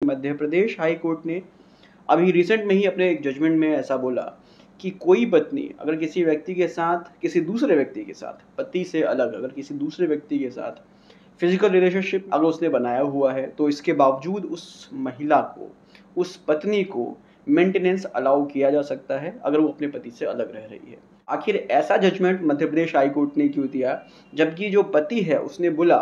Madhya Pradesh high court ने अभी recent में ही अपने एक जजमेंट में ऐसा बोला कि कोई पत्नी अगर किसी व्यक्ति के साथ, किसी दूसरे व्यक्ति के साथ, पति से अलग अगर किसी दूसरे व्यक्ति के साथ फिजिकल रिलेशनशिप अगर उसने बनाया हुआ है, तो इसके बावजूद उस महिला को, उस पत्नी को मेंटेनेंस अलाउ किया जा सकता है अगर वो अपने पति से अलग रह रही है। आखिर ऐसा judgement Madhya Pradesh high court ने क्यों दिया, जबकि जो पति है उसने बोला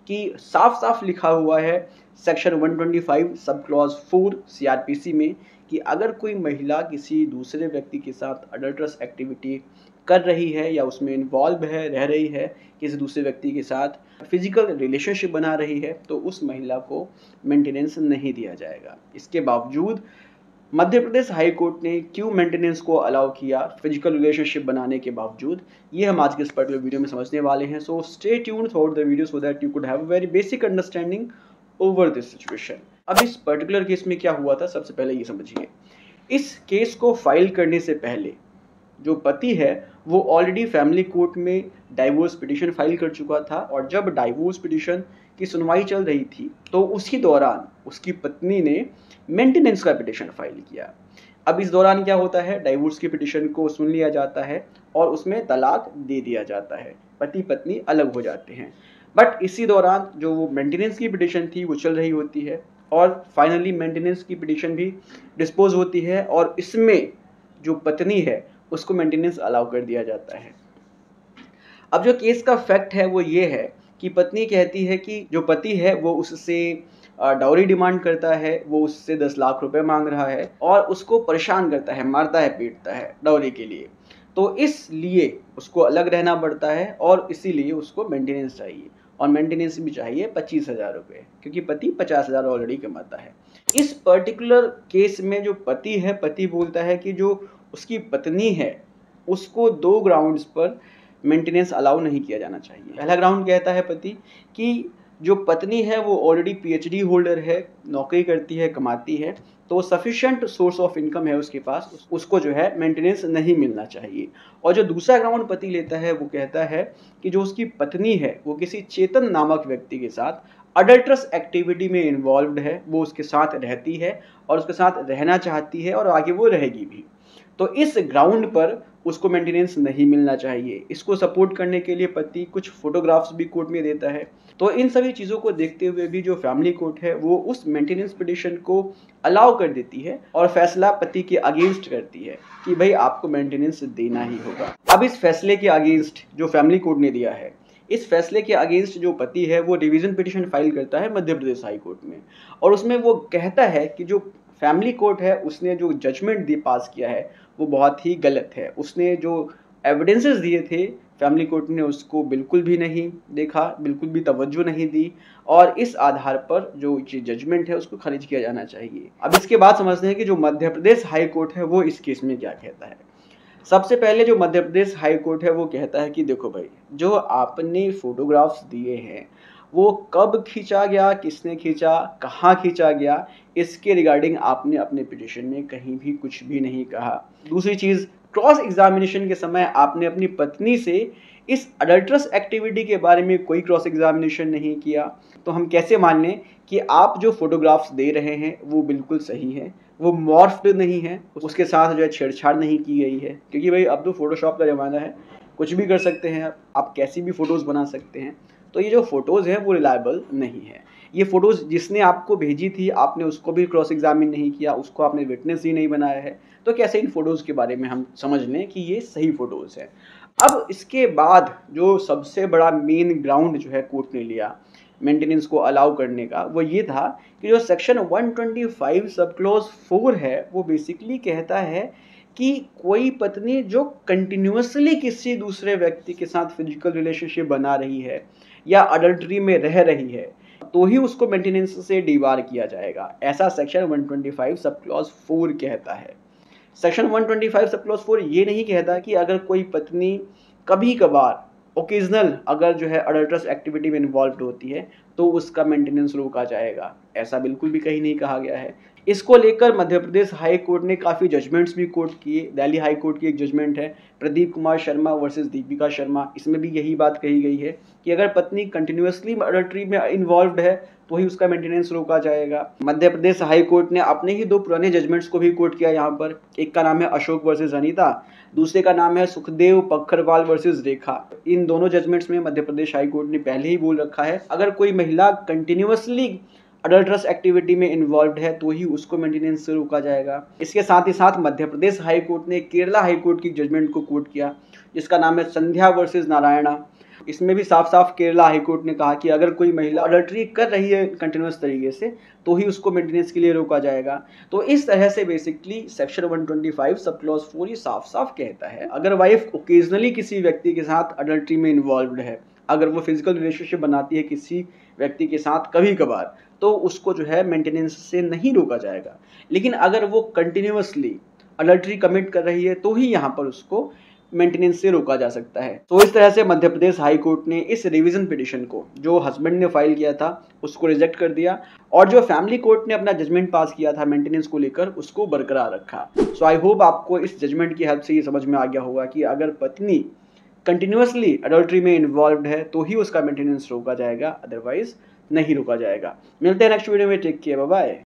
कि साफ साफ लिखा हुआ है सेक्शन 125 सब क्लॉज 4 CRPC में कि अगर कोई महिला किसी दूसरे व्यक्ति के साथ अडल्टरस एक्टिविटी कर रही है या उसमें इन्वॉल्व है, रह रही है, किसी दूसरे व्यक्ति के साथ फिजिकल रिलेशनशिप बना रही है, तो उस महिला को मेंटेनेंस नहीं दिया जाएगा। इसके बावजूद मध्य प्रदेश हाई कोर्ट ने क्यों मेंटेनेंस को अलाउ किया फिजिकल रिलेशनशिप बनाने के बावजूद, ये हम आज के इस पर्टिकुलर वीडियो में समझने वाले हैं। So stay tuned through out the video so that you could have a very basic understanding over this situation. अब इस पर्टिकुलर केस में क्या हुआ था, सबसे पहले ये समझिए। इस केस को फाइल करने से पहले जो पति है वो ऑलरेडी फैमिली कोर्ट में डाइवोर्स पिटीशन फाइल कर चुका था, और जब डाइवोर्स पिटीशन की सुनवाई चल रही थी तो उसी दौरान उसकी पत्नी ने मेंटेनेंस का पिटीशन फाइल किया। अब इस दौरान क्या होता है, डाइवोर्स की पिटीशन को सुन लिया जाता है और उसमें तलाक दे दिया जाता है, पति पत्नी अलग हो जाते हैं। बट इसी दौरान जो वो मेंटेनेंस की पिटीशन थी वो चल रही होती है और फाइनली मेंटेनेंस की पिटीशन भी डिस्पोज होती है, और इसमें जो पत्नी है उसको मेंटेनेंस अलाउ कर दिया जाता है। अब जो केस का फैक्ट है वो ये है कि पत्नी कहती है कि जो पति है वो उससे डाउरी डिमांड करता है, वो उससे 10 लाख रुपए मांग रहा है और उसको परेशान करता है, मारता है, पीटता है डाउरी के लिए। तो इसलिए उसको अलग रहना पड़ता है और इसीलिए उसको मेंटेनेंस चाहिए, और मेंटेनेंस भी चाहिए 25,000 रुपये, क्योंकि पति 50,000 ऑलरेडी कमाता है। इस पर्टिकुलर केस में जो पति है, पति बोलता है कि जो उसकी पत्नी है उसको 2 ग्राउंड्स पर मेंटेनेंस अलाउ नहीं किया जाना चाहिए। पहला ग्राउंड कहता है पति कि जो पत्नी है वो ऑलरेडी PhD होल्डर है, नौकरी करती है, कमाती है, तो सफिशिएंट सोर्स ऑफ इनकम है उसके पास, उसको जो है मेंटेनेंस नहीं मिलना चाहिए। और जो दूसरा ग्राउंड पति लेता है वो कहता है कि जो उसकी पत्नी है वो किसी चेतन नामक व्यक्ति के साथ अडल्टरस एक्टिविटी में इन्वॉल्व्ड है, वो उसके साथ रहती है और उसके साथ रहना चाहती है और आगे वो रहेगी भी, तो इस ग्राउंड पर उसको मेंटेनेंस नहीं मिलना चाहिए। इसको सपोर्ट करने के लिए पति कुछ फोटोग्राफ्स भी कोर्ट में देता है। तो इन सभी चीज़ों को देखते हुए भी जो फैमिली कोर्ट है वो उस मेंटेनेंस पिटीशन को अलाउ कर देती है और फैसला पति के अगेंस्ट करती है कि भाई आपको मेंटेनेंस देना ही होगा। अब इस फैसले के अगेंस्ट जो फैमिली कोर्ट ने दिया है, इस फैसले के अगेंस्ट जो पति है वो रिवीजन पिटीशन फाइल करता है मध्य प्रदेश हाई कोर्ट में, और उसमें वो कहता है कि जो फैमिली कोर्ट है उसने जो जजमेंट पास किया है वो बहुत ही गलत है। उसने जो एविडेंसेस दिए थे फैमिली कोर्ट ने उसको बिल्कुल भी नहीं देखा, बिल्कुल भी तवज्जो नहीं दी, और इस आधार पर जो जजमेंट है उसको खारिज किया जाना चाहिए। अब इसके बाद समझते हैं कि जो मध्य प्रदेश हाई कोर्ट है वो इस केस में क्या कहता है। सबसे पहले जो मध्य प्रदेश हाई कोर्ट है वो कहता है कि देखो भाई, जो आपने फोटोग्राफ्स दिए हैं वो कब खींचा गया, किसने खींचा, कहाँ खींचा गया, इसके रिगार्डिंग आपने अपने पिटीशन में कहीं भी कुछ भी नहीं कहा। दूसरी चीज़, क्रॉस एग्जामिनेशन के समय आपने अपनी पत्नी से इस अडल्टरस एक्टिविटी के बारे में कोई क्रॉस एग्जामिनेशन नहीं किया, तो हम कैसे मान लें कि आप जो फोटोग्राफ्स दे रहे हैं वो बिल्कुल सही है, वो मॉर्फ्ड नहीं है, उसके साथ जो है छेड़छाड़ नहीं की गई है, क्योंकि भाई अब तो फोटोशॉप का ज़माना है, कुछ भी कर सकते हैं आप कैसी भी फ़ोटोज़ बना सकते हैं। तो ये जो फ़ोटोज़ हैं वो रिलायबल नहीं है। ये फ़ोटोज़ जिसने आपको भेजी थी आपने उसको भी क्रॉस एग्जामिन नहीं किया, उसको आपने विटनेस ही नहीं बनाया है, तो कैसे इन फ़ोटोज़ के बारे में हम समझ लें कि ये सही फ़ोटोज़ हैं। अब इसके बाद जो सबसे बड़ा मेन ग्राउंड जो है कोर्ट ने लिया मेंटेनेंस को अलाउ करने का, वो ये था कि जो सेक्शन 125 सब क्लॉज 4 है वो बेसिकली कहता है कि कोई पत्नी जो कंटिन्यूअसली किसी दूसरे व्यक्ति के साथ फिजिकल रिलेशनशिप बना रही है या अडल्ट्री में रह रही है तो ही उसको मेंटेनेंस से डिबार किया जाएगा, ऐसा सेक्शन 125 सब क्लॉज 4 कहता है। सेक्शन 125 सब क्लॉज 4 ये नहीं कहता कि अगर कोई पत्नी कभी कभार ओकेजनल अगर जो है अडल्टरस एक्टिविटी में इन्वॉल्व होती है तो उसका मेंटेनेंस रोका जाएगा, ऐसा बिल्कुल भी कहीं नहीं कहा गया है। इसको लेकर मध्य प्रदेश हाई कोर्ट ने काफ़ी जजमेंट्स भी कोर्ट किए। दिल्ली हाई कोर्ट की एक जजमेंट है प्रदीप कुमार शर्मा वर्सेस दीपिका शर्मा, इसमें भी यही बात कही गई है कि अगर पत्नी कंटिन्यूअसली अडल्ट्री में इन्वॉल्व्ड है तो ही उसका मेंटेनेंस रोका जाएगा। मध्य प्रदेश हाई कोर्ट ने अपने ही 2 पुराने जजमेंट्स को भी कोट किया यहाँ पर। एक का नाम है अशोक वर्सेस अनीता, दूसरे का नाम है सुखदेव पखरवाल वर्सेस रेखा। इन दोनों जजमेंट्स में मध्य प्रदेश हाई कोर्ट ने पहले ही बोल रखा है, अगर कोई महिला कंटिन्यूअसली अडल्ट्रस एक्टिविटी में इन्वॉल्व है तो ही उसको मेंटेनेंस से रोका जाएगा। इसके साथ ही साथ मध्य प्रदेश हाई कोर्ट ने केरला हाई कोर्ट की जजमेंट को कोट किया, जिसका नाम है संध्या वर्सेस नारायणा। इसमें भी साफ साफ केरला हाई कोर्ट ने कहा कि अगर कोई महिला अडल्ट्री कर रही है कंटिन्यूअस तरीके से तो ही उसको मेंटेनेंस के लिए रोका जाएगा। तो इस तरह से बेसिकली सेक्शन 125 सब क्लॉज 4 ये साफ साफ कहता है, अगर वाइफ ओकेजनली किसी व्यक्ति के साथ अडल्ट्री में इन्वॉल्व है, अगर वो फिजिकल रिलेशनशिप बनाती है किसी व्यक्ति के साथ कभी कभार, तो उसको जो है मेंटेनेंस से नहीं रोका जाएगा। लेकिन अगर वो कंटिन्यूअसली अडल्ट्री कमिट कर रही है तो ही यहाँ पर उसको मेंटेनेंस से रोका जा सकता है। तो इस तरह से मध्य प्रदेश हाई कोर्ट ने इस रिवीजन पिटिशन को जो हस्बैंड ने फाइल किया था उसको रिजेक्ट कर दिया, और जो फैमिली कोर्ट ने अपना जजमेंट पास किया था मेंटेनेंस को लेकर उसको बरकरार रखा। सो आई होप आपको इस जजमेंट की हेल्प से ये समझ में आ गया होगा कि अगर पत्नी कंटिन्यूअसली अडल्ट्री में इन्वॉल्व है तो ही उसका मेंटेनेंस रोका जाएगा, अदरवाइज नहीं रोका जाएगा। मिलते हैं नेक्स्ट वीडियो में, टेक केयर, बाय बाय।